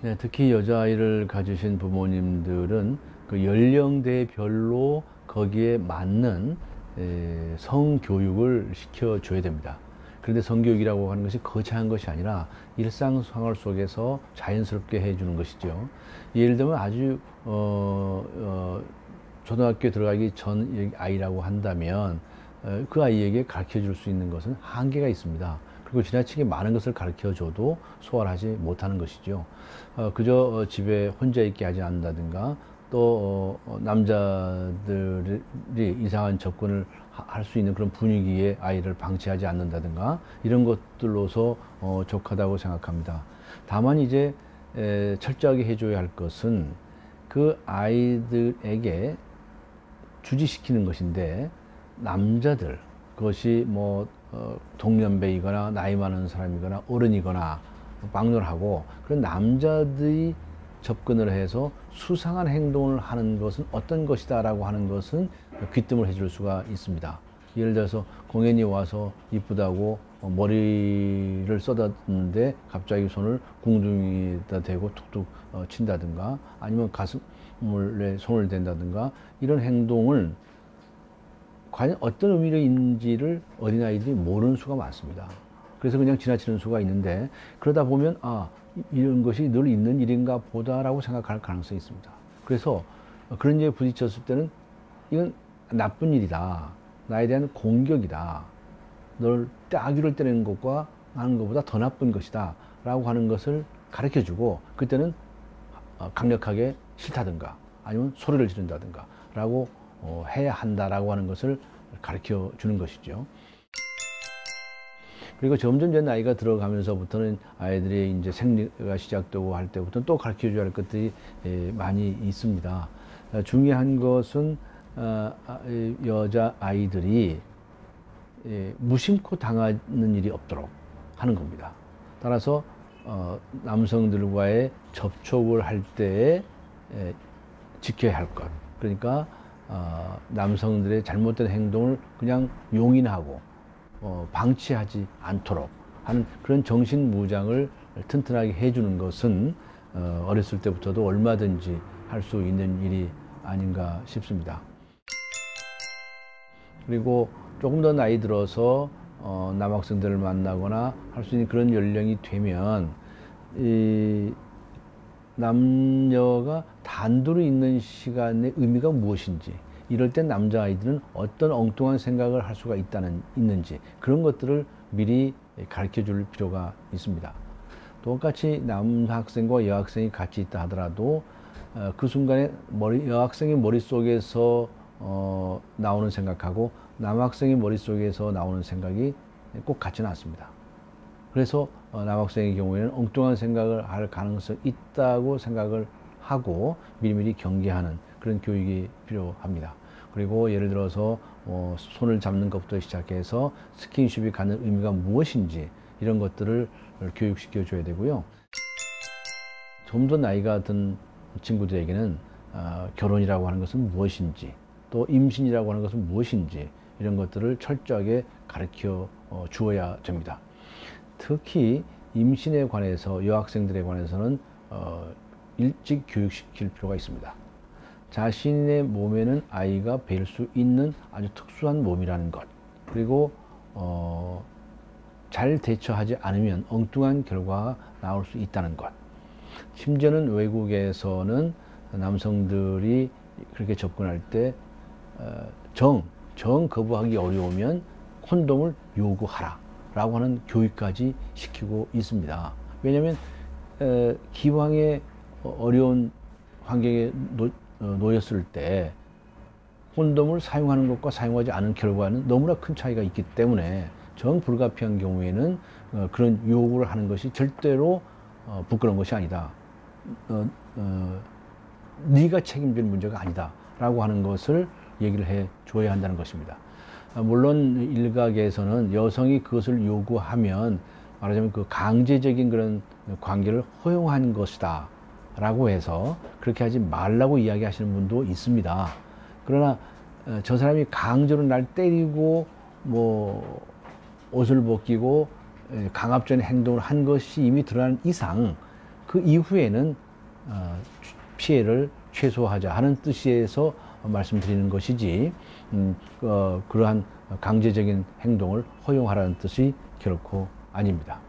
네, 특히 여자아이를 가지신 부모님들은 그 연령대별로 거기에 맞는 성교육을 시켜줘야 됩니다. 그런데 성교육이라고 하는 것이 거창한 것이 아니라 일상생활 속에서 자연스럽게 해주는 것이죠. 예를 들면 아주 초등학교에 들어가기 전 아이라고 한다면 그 아이에게 가르쳐 줄 수 있는 것은 한계가 있습니다. 그리고 지나치게 많은 것을 가르쳐 줘도 소화를 하지 못하는 것이죠. 그저 집에 혼자 있게 하지 않는다든가 또 남자들이 이상한 접근을 할 수 있는 그런 분위기에 아이를 방치하지 않는다든가 이런 것들로서 족하다고 생각합니다. 다만 이제 철저하게 해줘야 할 것은 그 아이들에게 주지시키는 것인데, 남자들, 그것이 뭐 동년배이거나 나이 많은 사람이거나 어른이거나 막론하고 그런 남자들이 접근을 해서 수상한 행동을 하는 것은 어떤 것이다 라고 하는 것은 귀뜸을 해줄 수가 있습니다. 예를 들어서 공연이 와서 이쁘다고 머리를 쏟았는데 갑자기 손을 궁둥이에다 대고 툭툭 친다든가, 아니면 가슴에 손을 댄다든가, 이런 행동을 과연 어떤 의미가 있는지를 어린아이들이 모르는 수가 많습니다. 그래서 그냥 지나치는 수가 있는데, 그러다 보면 이런 것이 늘 있는 일인가 보다라고 생각할 가능성이 있습니다. 그래서 그런 일에 부딪혔을 때는 이건 나쁜 일이다, 나에 대한 공격이다, 널 따귀를 때리는 것과 하는 것보다 더 나쁜 것이다 라고 하는 것을 가르쳐주고, 그때는 강력하게 싫다든가 아니면 소리를 지른다든가 라고 해야 한다라고 하는 것을 가르쳐 주는 것이죠. 그리고 점점 전 나이가 들어가면서부터는 아이들이 이제 생리가 시작되고 할 때부터는 또 가르쳐 줘야 할 것들이 많이 있습니다. 중요한 것은 여자 아이들이 무심코 당하는 일이 없도록 하는 겁니다. 따라서 남성들과의 접촉을 할 때에 지켜야 할 것, 그러니까 남성들의 잘못된 행동을 그냥 용인하고 방치하지 않도록 하는 그런 정신무장을 튼튼하게 해주는 것은 어렸을 때부터도 얼마든지 할 수 있는 일이 아닌가 싶습니다. 그리고 조금 더 나이 들어서 남학생들을 만나거나 할 수 있는 그런 연령이 되면, 이 남녀가 단둘이 있는 시간의 의미가 무엇인지, 이럴 땐 남자아이들은 어떤 엉뚱한 생각을 할 수가 있는지, 그런 것들을 미리 가르쳐 줄 필요가 있습니다. 똑같이 남학생과 여학생이 같이 있다 하더라도 그 순간에 여학생의 머릿속에서 나오는 생각하고 남학생의 머릿속에서 나오는 생각이 꼭 같지는 않습니다. 그래서 남학생의 경우에는 엉뚱한 생각을 할 가능성이 있다고 생각을 하고 미리미리 경계하는 그런 교육이 필요합니다. 그리고 예를 들어서 손을 잡는 것부터 시작해서 스킨십이 갖는 의미가 무엇인지, 이런 것들을 교육시켜 줘야 되고요. 좀 더 나이가 든 친구들에게는 결혼이라고 하는 것은 무엇인지, 또 임신이라고 하는 것은 무엇인지, 이런 것들을 철저하게 가르쳐 주어야 됩니다. 특히 임신에 관해서 여학생들에 관해서는 일찍 교육시킬 필요가 있습니다. 자신의 몸에는 아이가 뵐 수 있는 아주 특수한 몸이라는 것, 그리고 잘 대처하지 않으면 엉뚱한 결과가 나올 수 있다는 것. 심지어는 외국에서는 남성들이 그렇게 접근할 때 정 거부하기 어려우면 콘돔을 요구하라 라고 하는 교육까지 시키고 있습니다. 왜냐하면 기왕에 어려운 환경에 놓였을 때 콘돔을 사용하는 것과 사용하지 않은 결과는 너무나 큰 차이가 있기 때문에 정 불가피한 경우에는 그런 요구를 하는 것이 절대로 부끄러운 것이 아니다, 네가 책임질 문제가 아니다 라고 하는 것을 얘기를 해 줘야 한다는 것입니다. 물론 일각에서는 여성이 그것을 요구하면 말하자면 그 강제적인 그런 관계를 허용한 것이다 라고 해서 그렇게 하지 말라고 이야기하시는 분도 있습니다. 그러나 저 사람이 강제로 날 때리고 뭐 옷을 벗기고 강압적인 행동을 한 것이 이미 드러난 이상 그 이후에는 피해를 최소화하자 하는 뜻에서 말씀드리는 것이지, 그러한 강제적인 행동을 허용하라는 뜻이 결코 아닙니다.